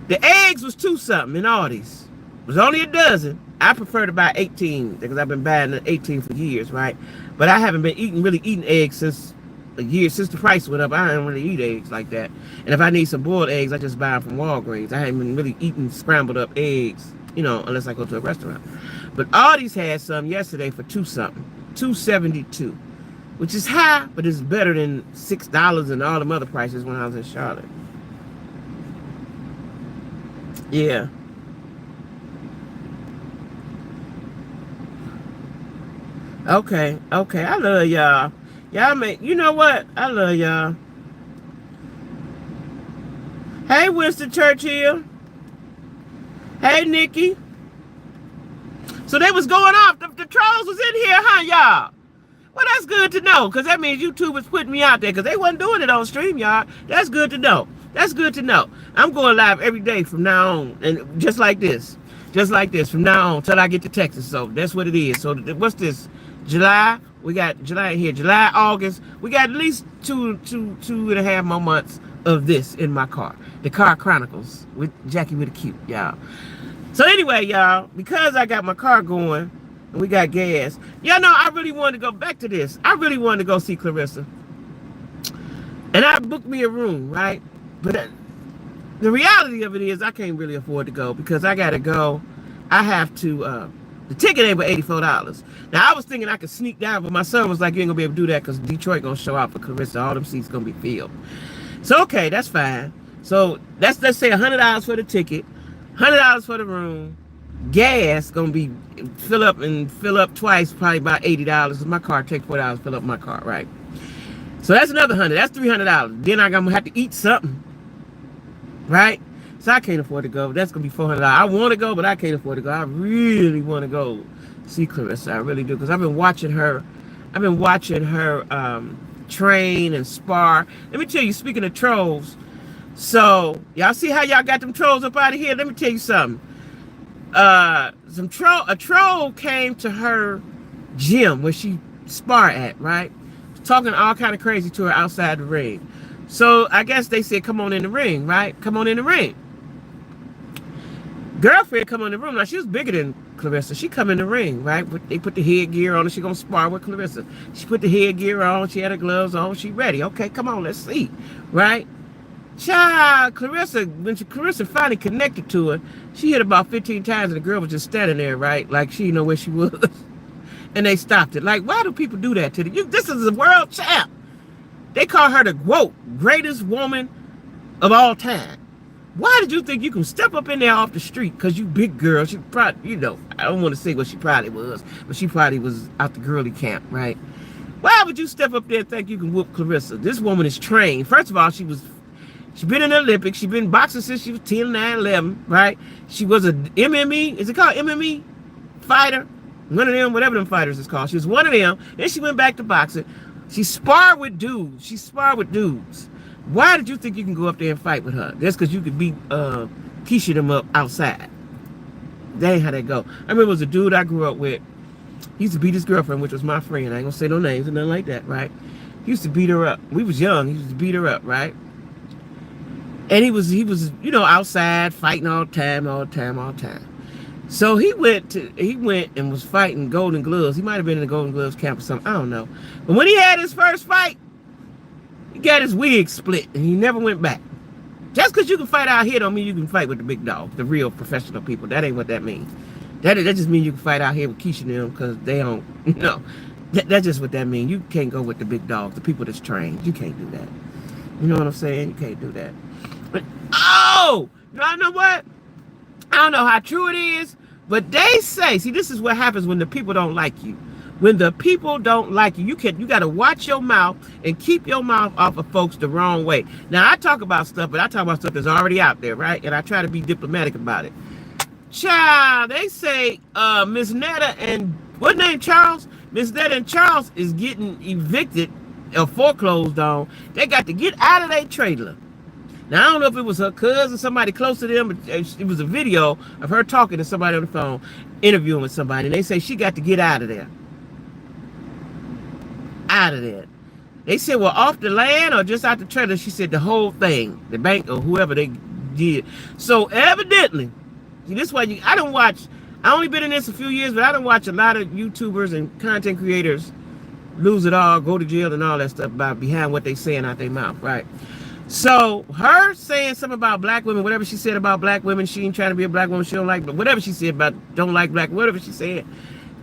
The eggs was $2 something in Aldi's. It was only a dozen. I prefer to buy 18 because I've been buying the 18 for years, right? But I haven't been really eating eggs since a year, since the price went up. I don't really eat eggs like that. And if I need some boiled eggs, I just buy them from Walgreens. I haven't been really eating scrambled up eggs, unless I go to a restaurant. But Aldi's had some yesterday for $2 something, $2.72, which is high, but it's better than $6 and all the other prices when I was in Charlotte. Yeah. Okay. I love y'all. You know what? I love y'all. Hey, Winston Churchill. Hey, Nikki. So they was going off. The trolls was in here, huh, y'all? Well, that's good to know, because that means YouTube was putting me out there, because they wasn't doing it on StreamYard. That's good to know. I'm going live every day from now on, and just like this from now on till I get to Texas. So that's what it is. So what's this? July? We got July here. July, August. We got at least two and a half more months of this in my car. The Car Chronicles with Jackie with a Q, y'all. So anyway, y'all, because I got my car going and we got gas, y'all know I really wanted to go back to this. I really wanted to go see Clarissa. And I booked me a room, right? But the reality of it is I can't really afford to go because I got to go. I have to, the ticket ain't but $84. Now, I was thinking I could sneak down, but my son was like, you ain't going to be able to do that because Detroit going to show out for Clarissa. All them seats going to be filled. So, okay, that's fine. So, let's say $100 for the ticket, $100 for the room. Gas going to be fill up twice, probably about $80. My car takes $4 to fill up my car, right? So, that's another $100. That's $300. Then I'm going to have to eat something, right? So I can't afford to go. That's going to be $400. I want to go, but I can't afford to go. I really want to go see Clarissa. I really do. Because I've been watching her train and spar. Let me tell you, speaking of trolls. So, y'all see how y'all got them trolls up out of here? Let me tell you something. A troll came to her gym where she spar at, right? Talking all kind of crazy to her outside the ring. So I guess they said, come on in the ring, right? Come on in the ring. Girlfriend come in the room. Now, she was bigger than Clarissa. She come in the ring, right? They put the headgear on and she gonna spar with Clarissa. She put the headgear on. She had her gloves on. She ready. Okay, come on, let's see, right? Child, when Clarissa finally connected to her, she hit about 15 times and the girl was just standing there, right? Like she didn't know where she was. And they stopped it. Like, why do people do that to you? This is a world champ. They call her the greatest woman of all time. Why did you think you can step up in there off the street? Because you big girl. She probably, I don't want to say what she probably was, but she probably was out the girly camp, right? Why would you step up there and think you can whoop Clarissa? This woman is trained. First of all, she's been in the Olympics. She's been boxing since she was 10, 9, 11, right? She was a MMA, is it called MMA fighter? One of them, whatever them fighters is called. She was one of them. Then she went back to boxing. She sparred with dudes. Why did you think you can go up there and fight with her? That's because you could beat Keisha them up outside. That ain't how that go. I remember it was a dude I grew up with. He used to beat his girlfriend, which was my friend. I ain't gonna say no names or nothing like that, right? He used to beat her up. We was young. He used to beat her up, right? And he was outside fighting all the time. So he went and was fighting Golden Gloves. He might have been in the Golden Gloves camp or something. I don't know. But when he had his first fight, he got his wig split and he never went back. Just because you can fight out here don't mean you can fight with the big dogs, the real professional people. That ain't what that means. That just means you can fight out here with Keisha and them because they don't, that's just what that means. You can't go with the big dogs, the people that's trained. You can't do that. You know what I'm saying? You can't do that. But, I know what? I don't know how true it is, but they say, see, this is what happens when the people don't like you. When the people don't like you, you got to watch your mouth and keep your mouth off of folks the wrong way. Now, I talk about stuff, but I talk about stuff that's already out there, right? And I try to be diplomatic about it. Child, they say Miss Netta and, what name, Charles? Miss Netta and Charles is getting evicted or foreclosed on. They got to get out of their trailer. Now, I don't know if it was her cousin, somebody close to them, but it was a video of her talking to somebody on the phone, interviewing with somebody, and they say she got to get out of there. Out of there. They said, well, off the land or just out the trailer? She said the whole thing, the bank or whoever they did. So evidently, see, this is why I only been in this a few years, but I don't watch a lot of YouTubers and content creators lose it all, go to jail and all that stuff behind what they saying out their mouth, right? So her saying something about black women, whatever she said about black women, she ain't trying to be a black woman, she don't like, but whatever she said about don't like black, whatever she said,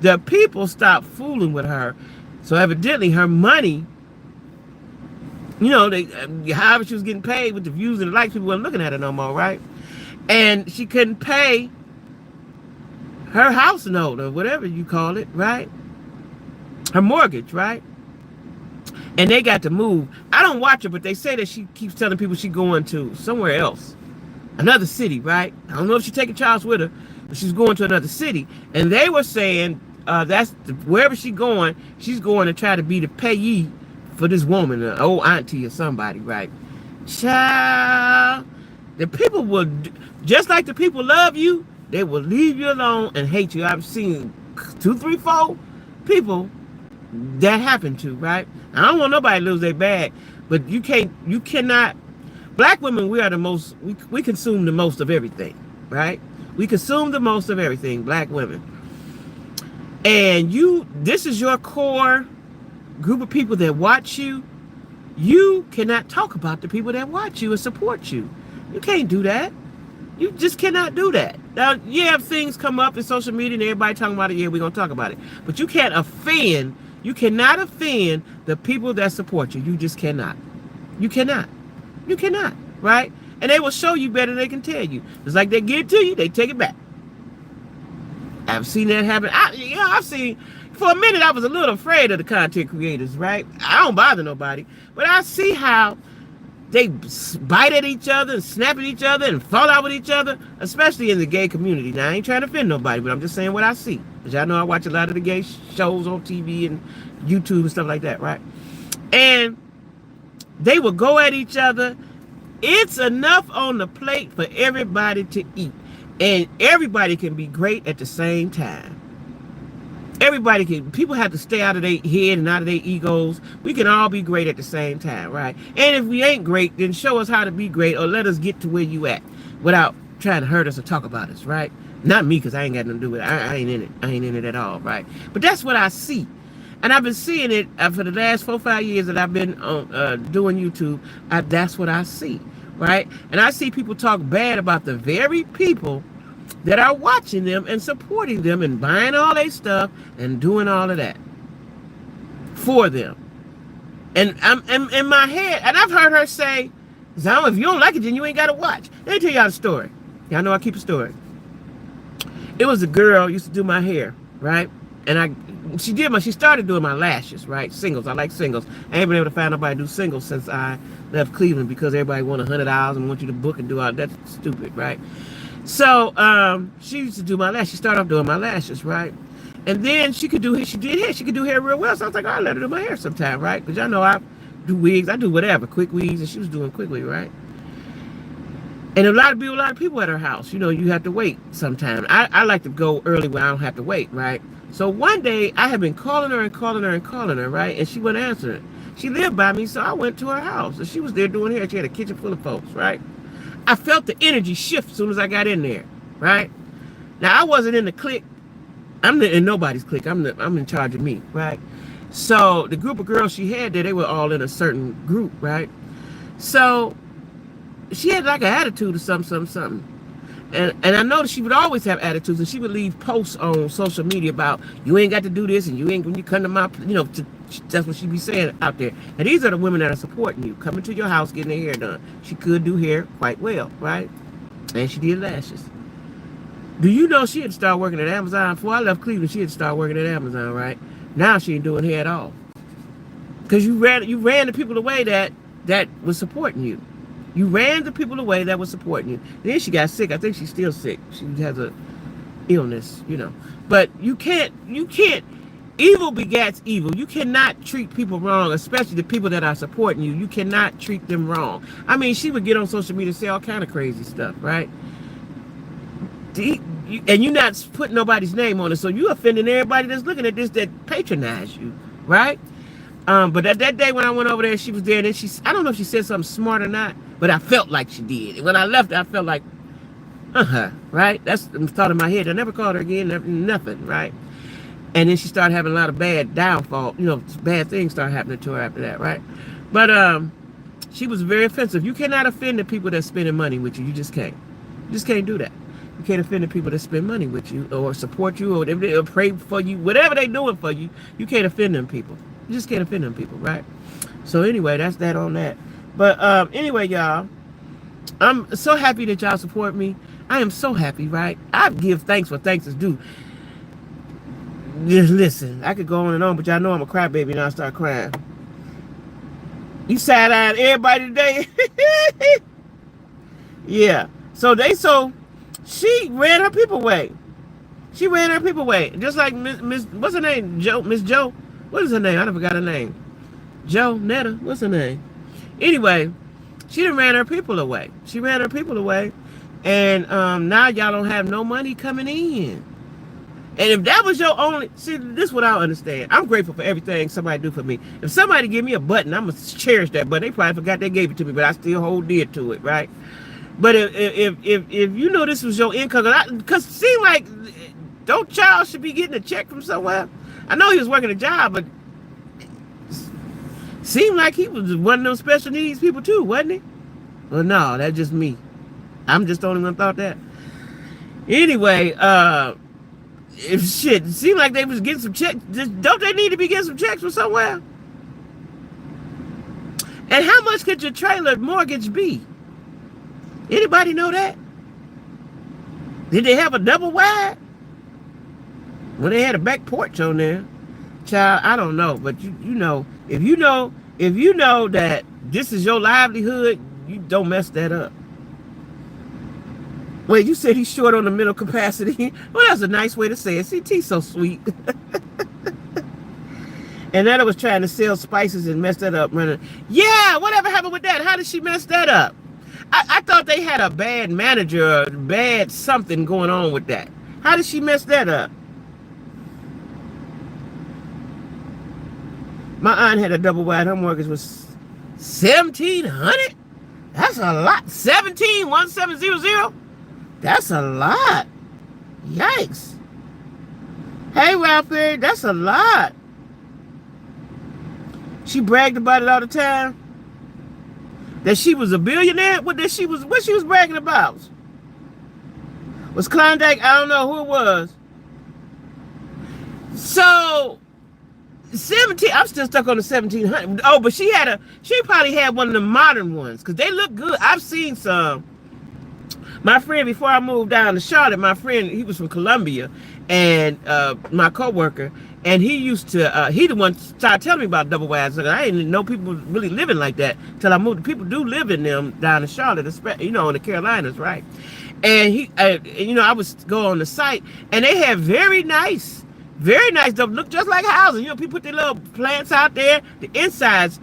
the people stopped fooling with her. So evidently her money, however she was getting paid with the views and the likes, people weren't looking at her no more, right? And she couldn't pay her house note or whatever you call it, right? Her mortgage, right? And they got to move. I don't watch her, but they say that she keeps telling people she's going to somewhere else. Another city, right? I don't know if she's taking Charles with her, but she's going to another city. And they were saying wherever she's going to try to be the payee for this woman, an old auntie or somebody, right? Child, the people will, just like the people love you, they will leave you alone and hate you. I've seen 2, 3, 4 people that happened to, right? I don't want nobody to lose their bag, but you cannot, black women, we are the most, we consume the most of everything, right? We consume the most of everything, black women. And this is your core group of people that watch you. You cannot talk about the people that watch you and support you. You can't do that. You just cannot do that. Now, yeah, things come up in social media and everybody talking about it, yeah, we're going to talk about it. But you cannot offend the people that support you. You just cannot. You cannot, right? And they will show you better than they can tell you. It's like they give it to you, they take it back. I've seen that happen. I've seen, for a minute, I was a little afraid of the content creators, right? I don't bother nobody, but I see how they bite at each other and snap at each other and fall out with each other, especially in the gay community. Now, I ain't trying to offend nobody, but I'm just saying what I see. Because y'all know I watch a lot of the gay shows on TV and YouTube and stuff like that, right? And they will go at each other. It's enough on the plate for everybody to eat. And everybody can be great at the same time. Everybody can, people have to stay out of their head and out of their egos. We can all be great at the same time, right? And if we ain't great, then show us how to be great, or let us get to where you at without trying to hurt us or talk about us, right? Not me, because I ain't got nothing to do with it. I ain't in it. I ain't in it at all, right? But that's what I see. And I've been seeing it for the last 4 or 5 years that I've been doing YouTube. That's what I see, right? And I see people talk bad about the very people that are watching them and supporting them and buying all their stuff and doing all of that for them. And I'm in my head, and I've heard her say, "Zama, if you don't like it, then you ain't got to watch." Let me tell y'all a story. Y'all know I keep a story. It was a girl used to do my hair, right? And she started doing my lashes, right? Singles. I like singles. I ain't been able to find nobody to do singles since I left Cleveland, because everybody want $100 and want you to book and do all that. That's stupid, right? So she used to do my lashes. She started off doing my lashes, right? And then she could do hair. She did hair. She could do hair real well. So I was like, I'll let her do my hair sometime, right? Because y'all know I do wigs. I do whatever, quick wigs, and she was doing quick wig, right? And a lot of people at her house. You know, you have to wait sometime. I like to go early when I don't have to wait, right? So one day I had been calling her, right? And she wouldn't answer it. She lived by me, so I went to her house, and she was there doing hair. She had a kitchen full of folks, right? I felt the energy shift as soon as I got in there, right? Now, I wasn't in the clique. I'm in nobody's clique. I'm in charge of me, right? So the group of girls she had there, they were all in a certain group, right? So she had like an attitude or something. And I noticed she would always have attitudes, and she would leave posts on social media about, you ain't got to do this, and you ain't, when you come to my, you know, that's what she'd be saying out there. And these are the women that are supporting you, coming to your house, getting their hair done. She could do hair quite well, right? And she did lashes. Do you know she had started working at Amazon? Before I left Cleveland, she had started working at Amazon, right? Now she ain't doing hair at all. Because you ran the people away that was supporting you. You ran the people away that was supporting you. Then she got sick. I think she's still sick. She has a illness, you know. But you can't, evil begets evil. You cannot treat people wrong, especially the people that are supporting you. You cannot treat them wrong. I mean, she would get on social media and say all kind of crazy stuff, right? And you're not putting nobody's name on it, so you offending everybody that's looking at this that patronize you, right? But that day when I went over there, she was there, and then I don't know if she said something smart or not, but I felt like she did. When I left, I felt like, right? That's the thought in my head. I never called her again, nothing, right? And then she started having a lot of bad downfall, you know, bad things started happening to her after that, right? But she was very offensive. You cannot offend the people that's spending money with you. You just can't. You just can't do that. You can't offend the people that spend money with you or support you or pray for you, whatever they doing for you. You can't offend them people. You just can't offend them people, right? So anyway, that's that on that. But anyway, y'all, I'm so happy that y'all support me. I am so happy, right? I give thanks for thanks is due. Just listen, I could go on and on, but y'all know I'm a crybaby and I start crying. You side-eyed everybody today? Yeah. So she ran her people away. She ran her people away. Just like Miss what's her name? Miss Joe. What is her name? I never got her name. Joe Netta. What's her name? Anyway, she done ran her people away. She ran her people away. And now y'all don't have no money coming in. And if that was your only, see, this is what I don't understand. I'm grateful for everything somebody do for me. If somebody give me a button, I'm going to cherish that button. They probably forgot they gave it to me, but I still hold dear to it, right? But if you know this was your income, because it seemed like, don't child should be getting a check from somewhere. I know he was working a job, but it seemed like he was one of those special needs people too, wasn't he? Well, no, that's just me. I'm just the only one thought that. Anyway, if shit, it seemed like they was getting some checks. Don't they need to be getting some checks from somewhere? And how much could your trailer mortgage be? Anybody know that? Did they have a double wide? Well, they had a back porch on there. Child, I don't know, but you know, if you know that this is your livelihood, you don't mess that up. Wait, you said he's short on the mental capacity. Well, that's a nice way to say it. CT's so sweet. And then I was trying to sell spices and mess that up. Running. Yeah, whatever happened with that? How did she mess that up? I thought they had a bad manager or bad something going on with that. How did she mess that up? My aunt had a double wide. Her mortgage was 1,700. That's a lot. 17,1700. That's a lot. Yikes. Hey, Ralphie, that's a lot. She bragged about it all the time. That she was a billionaire. What she was bragging about? Was Klondike? I don't know who it was. So 17. I'm still stuck on the 1,700. Oh, but she probably had one of the modern ones because they look good. I've seen some. My friend, before I moved down to Charlotte, my friend, he was from Columbia, and my coworker, and he used to, he the one started telling me about double wides. I didn't know people really living like that till I moved. People do live in them down in Charlotte, especially, in the Carolinas, right? And I would go on the site, and they had very nice stuff, look just like houses. People put their little plants out there. The insides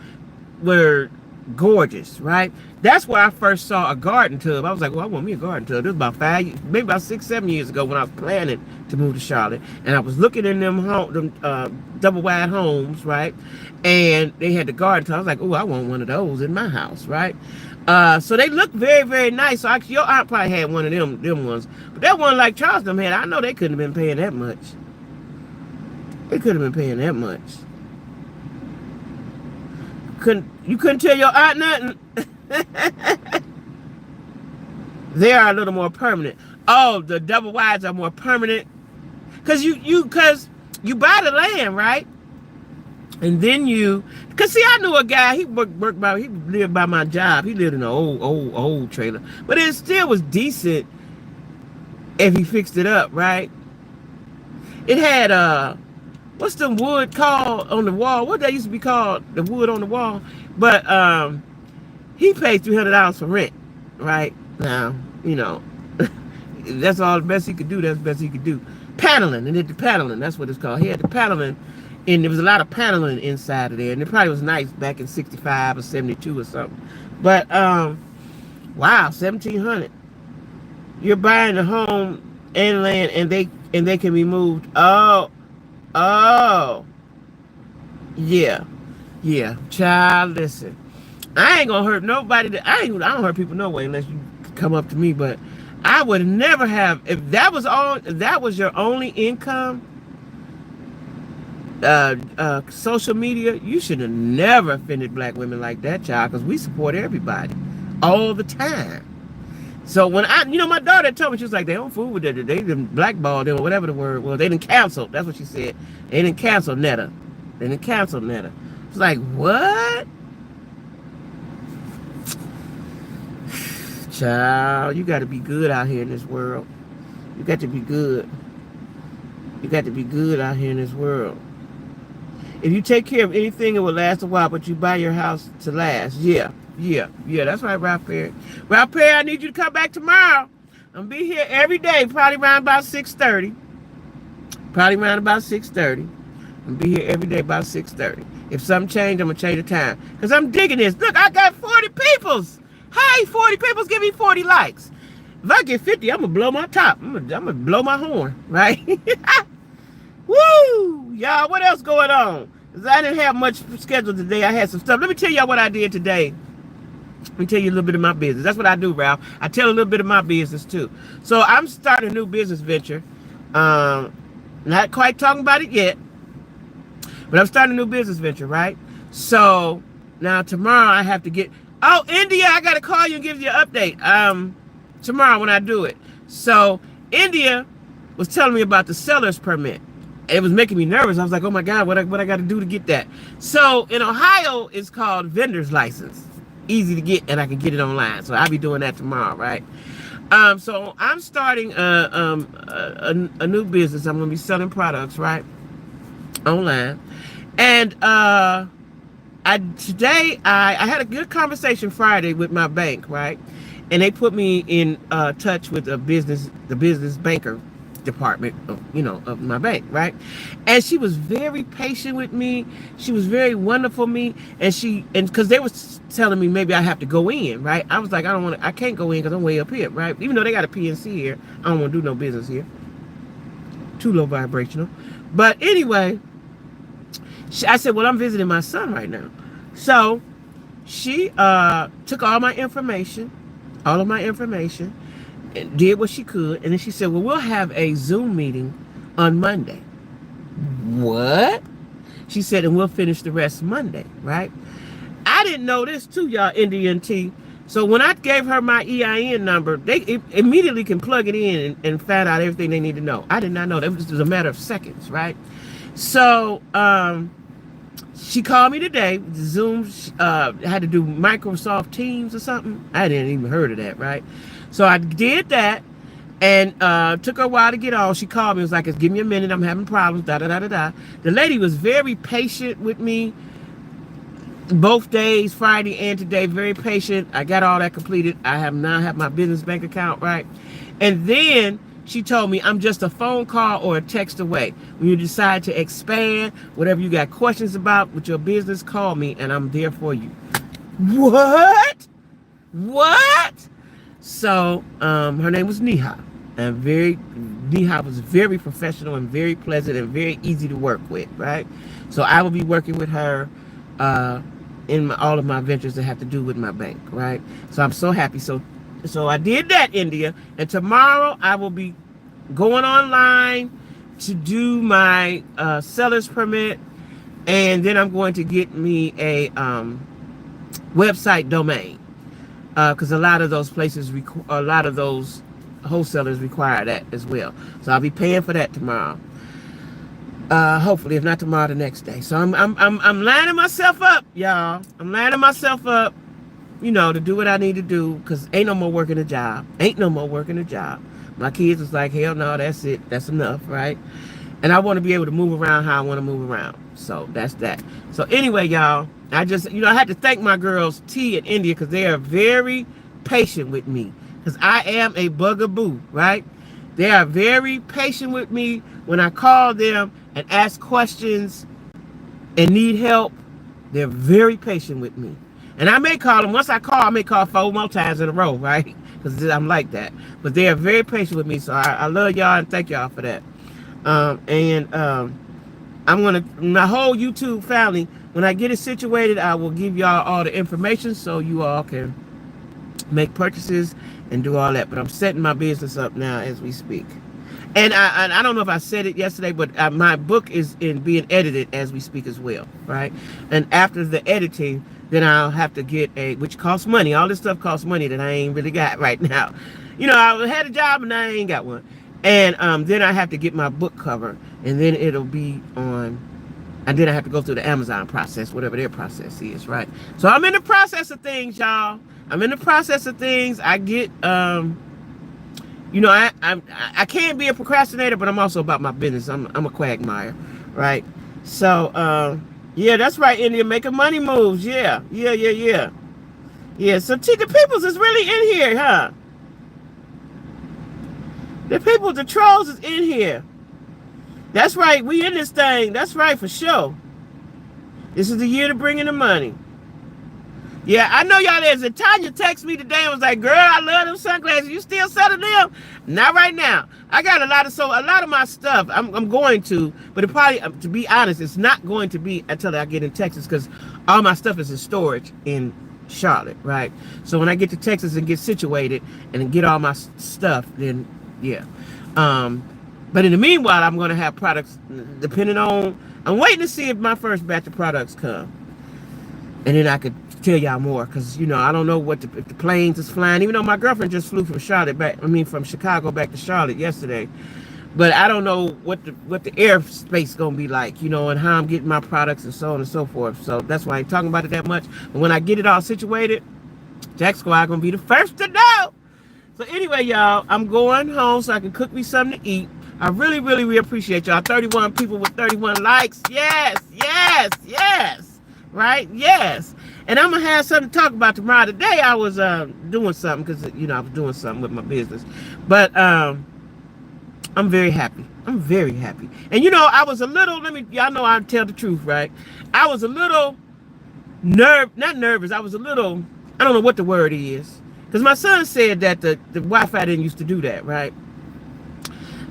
were gorgeous, right? That's where I first saw a garden tub. I was like, well, I want me a garden tub. This was about 6-7 years ago when I was planning to move to Charlotte. And I was looking in them double wide homes, right? And they had the garden tub. I was like, oh, I want one of those in my house, right? So they look very, very nice. So your aunt probably had one of them ones. But that one like Charles them had, I know they couldn't have been paying that much. They couldn't have been paying that much. You couldn't tell your aunt nothing? They are a little more permanent. Oh, the double wides are more permanent. Cause you buy the land, right? And then cause see, I knew a guy, he lived by my job. He lived in an old trailer. But it still was decent if he fixed it up, right? It had what's the wood called on the wall? What that used to be called, the wood on the wall. But he paid $300 for rent, right? Now, that's all the best he could do. That's the best he could do. Paneling, and the paneling, that's what it's called. He had the paneling, and there was a lot of paneling inside of there, and it probably was nice back in 65 or 72 or something. But wow, 1,700. You're buying a home and land, and they can be moved. Oh, yeah. Child, listen. I ain't gonna hurt nobody. I don't hurt people no way unless you come up to me. But I would never have, if that was your only income, social media, you should have never offended black women like that, child, because we support everybody all the time. So when my daughter told me, she was like, they don't fool with it. They didn't blackball them or whatever the word was. They didn't cancel. That's what she said. They didn't cancel Netta. It's like, what? Child, you got to be good out here in this world. You got to be good. Out here in this world. If you take care of anything, it will last a while, but you buy your house to last. Yeah, that's right, Ralph Perry. Ralph Perry, I need you to come back tomorrow. I'm going to be here every day, probably around about 6:30. I'm going to be here every day about 6:30. If something changed, I'm going to change the time. Because I'm digging this. Look, I got 40 peoples. Hey, 40 peoples, give me 40 likes. If I get 50, I'm going to blow my top. I'm going to blow my horn, right? Woo! Y'all, what else going on? Because I didn't have much scheduled today. I had some stuff. Let me tell y'all what I did today. Let me tell you a little bit of my business. That's what I do, Ralph. I tell a little bit of my business, too. So I'm starting a new business venture. Not quite talking about it yet. But I'm starting a new business venture, right? So now tomorrow I have to get... Oh, India, I got to call you and give you an update. Tomorrow when I do it. So India was telling me about the seller's permit. It was making me nervous. I was like, oh my God, what I got to do to get that? So in Ohio, it's called vendor's license. Easy to get, and I can get it online. So I'll be doing that tomorrow, right? So I'm starting a new business. I'm going to be selling products, right? Online. And today I had a good conversation Friday with my bank, right? And they put me in touch with the business banker. department of, of my bank, right? And she was very patient with me. She was very wonderful with me. And because they was telling me maybe I have to go in, right? I was like, I can't go in because I'm way up here, right? Even though they got a PNC here, I don't want to do no business here. Too low vibrational. But anyway, I said, well, I'm visiting my son right now. So she took all of my information, and did what she could. And then she said, well, we'll have a Zoom meeting on Monday. What? She said, and we'll finish the rest Monday, right? I didn't know this too, y'all, Indian T. So when I gave her my EIN number, they immediately can plug it in and find out everything they need to know. I did not know. That was just a matter of seconds, right? So she called me today. Zoom had to do Microsoft Teams or something. I didn't even heard of that, right? So I did that, and took her a while to get on. She called me. Was like, "Give me a minute. I'm having problems." Da da da da da. The lady was very patient with me. Both days, Friday and today, very patient. I got all that completed. I now have my business bank account, right? And then she told me I'm just a phone call or a text away. When you decide to expand, whatever you got questions about with your business, call me and I'm there for you. What? So her name was Neha. And Neha was very professional and very pleasant and very easy to work with, right? So I will be working with her in all of my ventures that have to do with my bank, right? So I'm so happy. So I did that, India. And tomorrow I will be going online to do my seller's permit. And then I'm going to get me a website domain. Because a lot of those places, a lot of those wholesalers require that as well. So I'll be paying for that tomorrow. Hopefully, if not tomorrow, the next day. So I'm lining myself up, y'all. I'm lining myself up, to do what I need to do, because ain't no more working a job. My kids was like, hell no, that's it. That's enough, right? And I want to be able to move around how I want to move around. So that's that. So anyway, y'all, I just, I had to thank my girls, T and India, because they are very patient with me. Because I am a bugaboo, right? They are very patient with me when I call them and ask questions and need help. They're very patient with me. And I may call them, once I may call 4 more times in a row, right? Because I'm like that. But they are very patient with me. So I love y'all and thank y'all for that. I'm going to, my whole YouTube family, when I get it situated, I will give y'all all the information so you all can make purchases and do all that. But I'm setting my business up now as we speak. And I don't know if I said it yesterday, but my book is being edited as we speak as well, right? And after the editing, then I'll have to get which costs money. All this stuff costs money that I ain't really got right now. I had a job and I ain't got one. And then I have to get my book cover, and then it'll be on, and then I have to go through the Amazon process, whatever their process is, right? So I'm in the process of things, y'all. I get, I can't be a procrastinator, but I'm also about my business. I'm a quagmire, right? So, yeah, that's right, India, making money moves. Yeah. Yeah, so the peoples is really in here, huh? The trolls is in here. That's right, we in this thing. That's right, for sure. This is the year to bring in the money. Yeah, I know y'all there's a Tanya texted me today and was like, girl, I love them sunglasses. You still selling them? Not right now. I got a lot of my stuff I'm going to, but it probably, to be honest, it's not going to be until I get in Texas, because all my stuff is in storage in Charlotte, right? So when I get to Texas and get situated and get all my stuff, then yeah. But in the meanwhile, I'm going to have products depending on, I'm waiting to see if my first batch of products come. And then I could tell y'all more, because, I don't know if the planes is flying, even though my girlfriend just flew from Chicago back to Charlotte yesterday. But I don't know what the airspace is going to be like, and how I'm getting my products and so on and so forth. So that's why I ain't talking about it that much. But when I get it all situated, Jack Squad going to be the first to know. So anyway, y'all, I'm going home so I can cook me something to eat. I really, really, really appreciate y'all. 31 people with 31 likes. Yes. Right? Yes. And I'm going to have something to talk about tomorrow. Today I was doing something because, I was doing something with my business. But I'm very happy. I'm very happy. And you know, I was a little, y'all know I tell the truth, right? I was a little not nervous. I was a little, I don't know what the word is. Because my son said that the Wi-Fi didn't used to do that, right?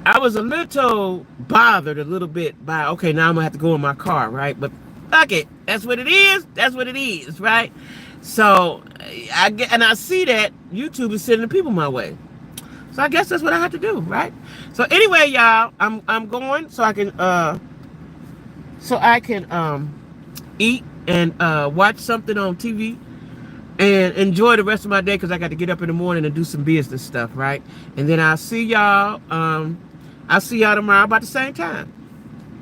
I was a little bothered a little bit by, okay, now I'm going to have to go in my car, right? But fuck it. That's what it is. That's what it is, right? So, I see that YouTube is sending people my way. So I guess that's what I have to do, right? So anyway, y'all, I'm going so I can eat and watch something on TV and enjoy the rest of my day because I got to get up in the morning and do some business stuff, right? And then I'll see y'all tomorrow about the same time.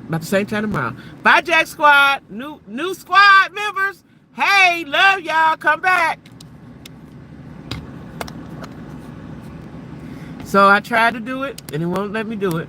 About the same time tomorrow. Bye, Jack Squad. New squad members. Hey, love y'all. Come back. So I tried to do it, and it won't let me do it.